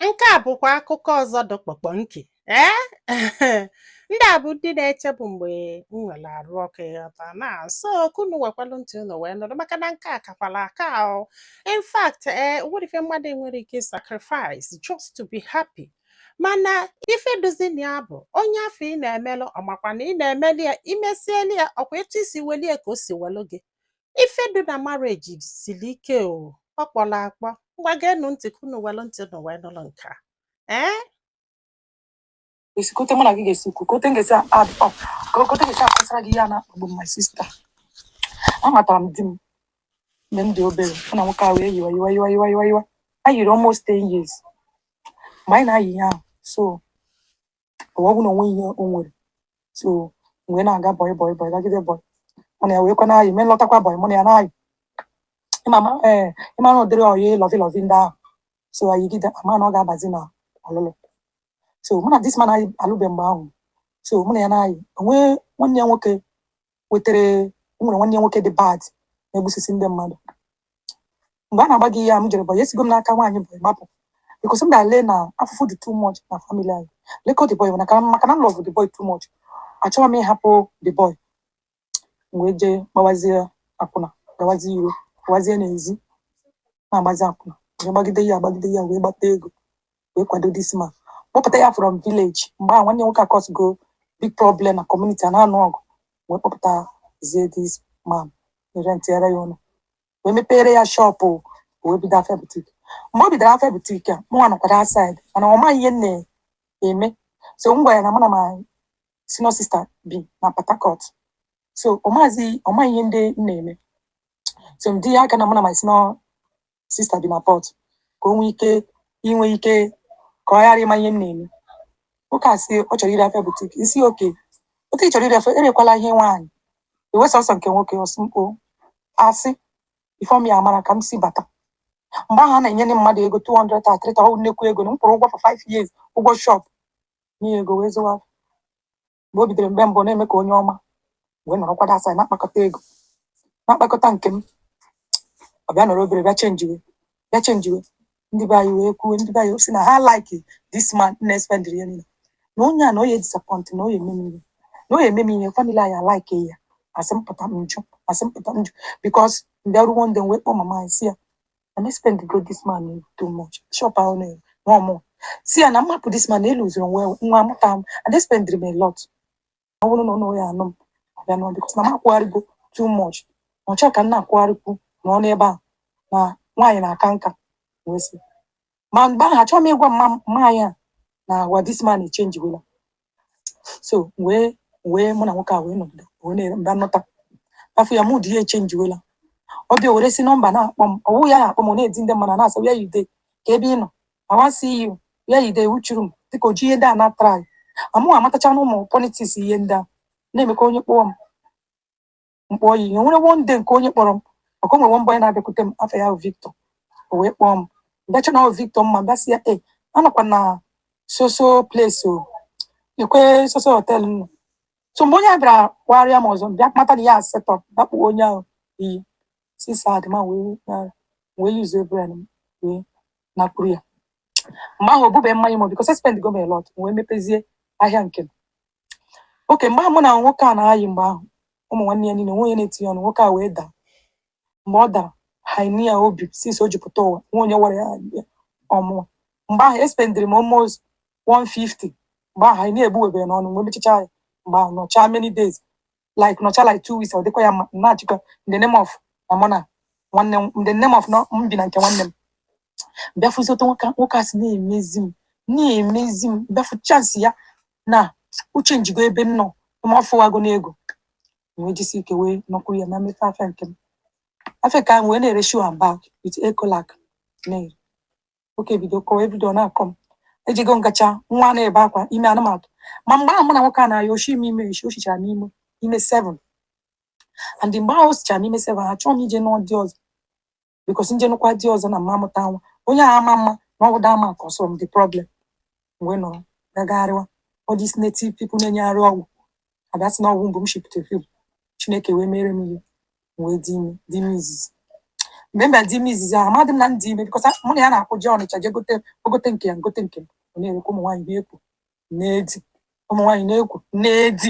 Nke a bụkwa akụkọ ọzọ dọkpọkpọ nke ndị a bụ ndị na-eche bụ mgbe m nwere arụ ọkụ ịghọta na so kunu wekwalụ ntị unu wee nụrụ maka na nke a kakwala aka o. In fact nwere ife mmadụ nwere ike sacrifice just to be happy, mana ife duzini ya bụ onye afọ ị na-emelụ ọmakwa na ị na-emeli ya imesieli ya ọkwa etu isi weli ya ka o si welu gị. Ife dị na marriage siri ike o, ọ kpọrọ akpọ. Ngwa geenụ ntị ka unu welu ntị unu wee nụrụ nke a. Kote mụ na gị ga-esi kwu kote ngesi akọsara gị ya na akpagbu my sister. Amatara m di m mgbe m dị obere, mụ na nwoke ahụ yiwa. Anyị yiri almost 10 years mgbe anyị na-ayị ihe ahụ. So ọgwụ na onwe ihe o nwere, so mgbe na-aga bọị gagide bọị mụ na ya wee kwa na-ayị mee nlọtakwa bọị mụ na ya na-ayị ịmara ụdịrị ọyị lọvi ndị ahụ. So anyị gide ama na ọ ga-abazi na ọlụlụ. So mụ na this man anyị alụbe mgbe ahụ. So mụ na ya na-ayị onwe nwanne ya nwoke nwere nwanne ya nwoke dị bad na-egbusisi ndị mmadụ. Mgbe a na-agba gị ya m jere bọị esigo m n'aka nwaanyị bọị gbapụ because m ga-ale na afụfụ dị too much na family anyị. Lekọ the boy maka na m love the boy too much. Achọghị m ịhapụ the boy. M wee jee gbawazie akwụna gawazie iro gawazie n'ezi na-agbazi akwụna wee gbagide ya wee gbata ego wee kwado this man kpọpụta ya from village. Mgbe ahụ nwanne nwoke akọsgo big problem na community a na-anụ ọgụ wee kpọpụtazie this man rentiere ya ụlọ wee mepere ya shọpụ wee bido afịa butik. Mgbe o bidoro afịa butik a mụnwa nọkwara outside mana ọ maghị ihe m na-eme. So m gwara ya na mụ na my senior sister bi na Port Harcourt. So ọ maghị ihe ndị m na-eme. So m di ya aka na mụ na my senior sister bi na Port ka o nwee ike inwe ike ka ọ ghara ịma ihe m na-eme. Nwoke a sị ọ chọrọ ire afịa butik. Isi oke otu ị chọrọ ire afịa erekwala ihe nwaanyị ewe sọsọ nke nwoke ọsụmkpo asị ifeọm ya amara ka m si bata. Mgbe ahụ a na-enye ndị mmadụ ego 200 300 ọ nnekwu ego na m kwụrụ ụgwọ for 5 years ụgwọ shop nye ego wee zụwa. Mgbe o bidoro mgbe mbụ na-eme ka onye ọma wee nọrọkwado asa na-akpakọta ego na-akpakọta nke m. Ọ bịa nọrọ obere bịa chenjiwe ndị be anyị wee kwuo ndị be anyị si na ha like this man na-espend ya niile na onye a na oye disappoint na oye eme m ihe family anyị alike ya asị mpụta m njụ because mgbe ọrụ one day wee kpọọ mama anyị si ya na spend go this man too much shop ahụ na ọmụ si ya na mmapụ this man elu zụrụ nwa amụta m and they spend a lot. Ọ bụrụ na ọ ya anụ m abịa nọ because na m akwụgharịgo too much ọcha ka m na-akwụgharịkwu na ọ n'ebe a na nwaanyị na-aka nka wee sị ma mgbe ahụ achọghị m ịgwa mma anyị a na agwa this man echenjiwela. So wee mụ na nwoke a wee nọgide wee mba nọta afọ ya mụ dị ya echenjiwela. Ọ bịa were si nọmba na-akpọ m ọwụ ya na-akpọ m na-edi ndị mmadụ na-asa where you dey ka ebe ị nọ I wan see you where you dey wuchuru m dịka oji ihe ndị a na-atara amụ amatacha na ụmụ politiks ihe ndị a na-eme ka onye kpọọ m mkpọọ ya ihe nwere one day nke onye kpọrọ m maka o nwere mbọ ya na-abịakwute m afọ ya Victor o wee kpọọ m bịacha na Victor mma bịasị ya anọkwa na soso place o ekwe soso hotel nọ. So mgbe onye a bịara kwagharịa m ọzọ bịa mata na ya setọp dakpụ onye ahụ iyi sisa adịma wee yuzo brain wee nakwuru ya. Mgbe ahụ obube mmanya m because I spend go a lot wee mepezie ahịa nke m. Oke mgbe ahụ mụ na nwoke a na-ayị mgbe ahụ ụmụ nwanne ya niile nwe onye na-etinye ọnụ nwoke a wee daa. Mgbe ọ dara haini ya obi sisi o jupụta ụwa nwe onye wara ya ọmụwa. Mgbe ahụ espendiri m almost 150. Mgbe ahụ haini egbuwebere n'ọnụ wee mechicha ya. Mgbe ahụ nọcha many days like 2 weeks ọ dịkwa ya na-achịkọ in the name of na mụ na nwanne m in the name of na m bi na nke nwanne m. Bịafụzi otu nwoke a sị na-emezi m bịafụ chansị ya na uche njigo ebe m nọ ma ọ fụwago n'ego wee jisi ike wee nọkwuru ya na mmepe afịa nke m. Afịa ka m wee na-ere shoe and bag with Ecolak na-ere. Oke bido kọwa ebido na-akọ m ejigo ngacha nwa na-ebe akwa ime anụmatụ ma mgbe ahụ mụ na nwoke a na-ayọ oshi ime eshi o shichara m ime 7 and mgbe ahụ o sichara m ime 7 achọghị m ije nụọ dị ọzọ because nje nụkwa dị ọzọ na mma amụta nwa onye a ama mma na ọgwụda ama ka ọsọ m the problem wee nọrọ gagharịwa all these native people na-enyegharị ọgwụ abịasị na ọgwụ mbụ m shipụta film Chineke wee mere m ihe wee dị ime izizi mgbe dị ime izizi ahụ amadị m na ndị ime bikọsa mụ na ya na-akwụ je Ọnịcha je gote nke ya gote nke m ọ na-erekwa ụmụ nwaanyị na-ekwu na-edi ụmụ nwaanyị na-ekwu na-edi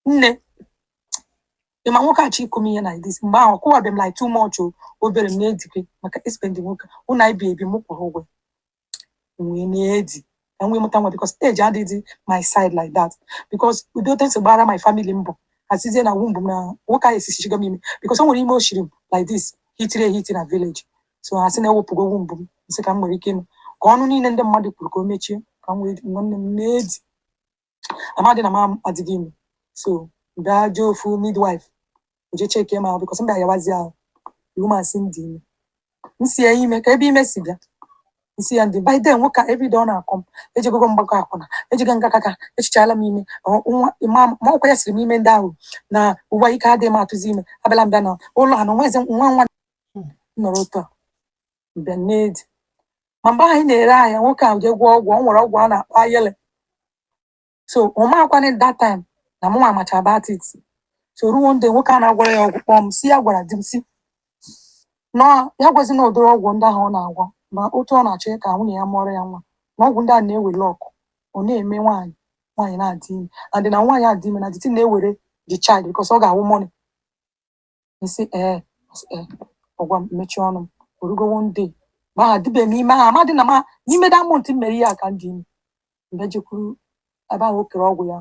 nne ịma nwoke achọ ịkụ m ihe na dis mgbe ahụ ọkụwabeghị m like too much obere m na-edikwe maka ispendi nwoke ụna ibi ebi m kwụrụ ụgwọ wee na-edi ka nwee mụta nwa because age adịghị my side like that because udo otu esi gbara my family mbọ asizie na wumbu m na nwoke ahụ esisichigo m ime because o nwere ime o shiri m like this hitiri ehiti na village so ha sị na-ewepụgo wumbu m nsị ka m nwere ike ịnụ ka ọnụ niile ndị mmadụ kwuru ka o mechie ka m wee nwanne m na-edi amadị na m adịghị ime so gaa jee ofu midwife oje cheke m ahụ because mba yawazi ahụ iwu masị ndị ime nsi ya ime ka ebe ime si bịa nsi ya ndị by then nwoke everyday ọ na-akọ m ejegogo mgbakọ akwụna ejego nga kaka echichala m ime ma ọkwa ya siri m ime ndị ahụ na ụwa ike adịghị m atụzi ime abịala mbịa na ụlọ ha na nwezi nwa nọrọ otu a mbịa na-edi ma mgbe anyị na-ere ahịa nwoke ahụ jee gwọọ ọgwụ ọ nwere ọgwụ a na-akpọ ayele so ọmakwanị that time na mụ nwa macha about it so ruo ndị nwoke a na-agwara ya ọgwụ kpọọ m si ya gwara di m si na ya gwazi na ụdịrị ọgwụ ndị ahụ ọ na-agwọ ma otu ọ na-achọ ka nwunye ya mụọrọ ya nwa na ọgwụ ndị a na-ewere ọkụ ọ na-eme nwaanyị na-adị ime and na nwaanyị adị ime na dịtị na-ewere the child because ọ ga-awụ money nsị ọgwa m mechie ọnụ m orugo one day ma ha dịbe m ime ha amadị na ma n'ime damont m mere ihe a ka m dị ime mgbe jekwuru ebe ahụ o kere ọgwụ ya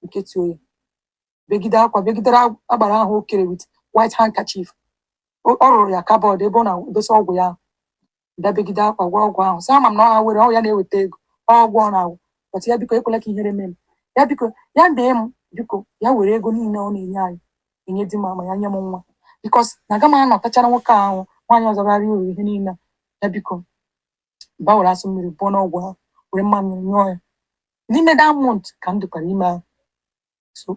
nkịtị oyi begide akwa begidere agbara ahụ o kere with white handkerchief ọ rụrụ ya kabọọdụ ebe ọ na-edosa ọgwụ ya bịa begide akwa gwa ọgwụ ahụ sị ama m na ọ ha were ọ ya na-eweta ego ọgwụ ọ na-agwụ but ya biko ekwela ka ihere mee m ya biko ya dee m biko ya were ego niile ọ na-enye anyị enye di m ama ya nye m nwa bikos na aga m anọtachara nwoke ahụ nwaanyị ọzọ bara uru ihe niile ya biko bawere asụ mmiri pụọ n'ọgwụ ahụ were mmamịrị nyụọ ya n'ime that month ka m dịkwara ime ahụ so